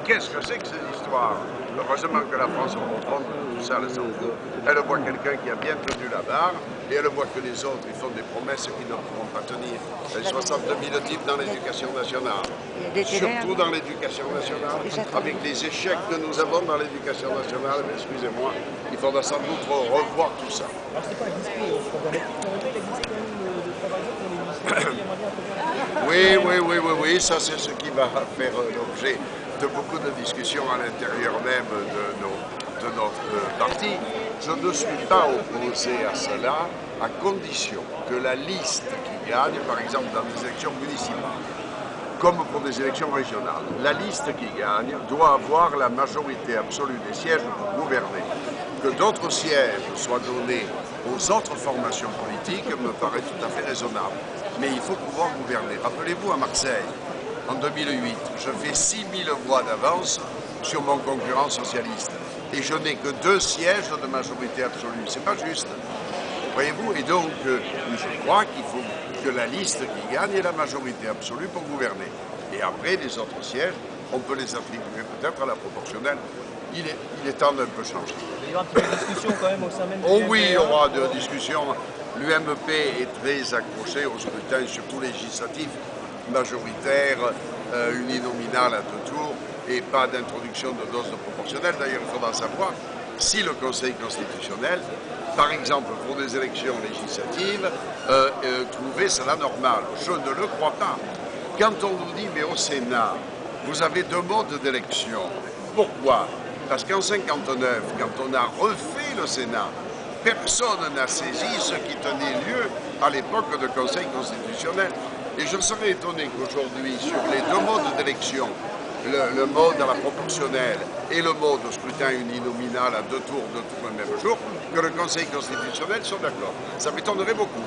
qu'est-ce que c'est que ces histoires? Heureusement que la France reprend tout ça, elle s'en fout. Elle voit quelqu'un qui a bien tenu la barre et elle voit que les autres, ils font des promesses qu'ils ne pourront pas tenir. Il y a 62 000 types dans l'éducation nationale, surtout dans l'éducation nationale, avec les échecs que nous avons dans l'éducation nationale. Mais excusez-moi, il faudra sans doute revoir tout ça. Alors c'est quoi la dispo? Oui, ça c'est ce qui va faire l'objet de beaucoup de discussions à l'intérieur même de notre parti. Je ne suis pas opposé à cela, à condition que la liste qui gagne, par exemple dans des élections municipales, comme pour des élections régionales, la liste qui gagne doit avoir la majorité absolue des sièges pour gouverner. Que d'autres sièges soient donnés aux autres formations politiques me paraît tout à fait raisonnable. Mais il faut pouvoir gouverner. Rappelez-vous à Marseille, en 2008, je fais 6 000 voix d'avance sur mon concurrent socialiste. Et je n'ai que 2 sièges de majorité absolue. C'est pas juste. Voyez-vous? Et donc, je crois qu'il faut que la liste qui gagne ait la majorité absolue pour gouverner. Et après, les autres sièges, on peut les attribuer peut-être à la proportionnelle. Il est temps d'un peu changer. Il y aura un petit peu de discussion quand même au sein même de Oh oui, il y aura de discussions. L'UMP est très accroché au scrutin, surtout législatif, majoritaire, uninominal à 2 tours, et pas d'introduction de doses de proportionnelle. D'ailleurs, il faudra savoir si le Conseil constitutionnel, par exemple pour des élections législatives, trouvait cela normal. Je ne le crois pas. Quand on nous dit, mais au Sénat, vous avez 2 modes d'élection, pourquoi? Parce qu'en 1959, quand on a refait le Sénat, personne n'a saisi ce qui tenait lieu à l'époque de Conseil constitutionnel. Et je serais étonné qu'aujourd'hui, sur les 2 modes d'élection, le mode à la proportionnelle et le mode au scrutin uninominal à 2 tours le même jour, que le Conseil constitutionnel soit d'accord. Ça m'étonnerait beaucoup.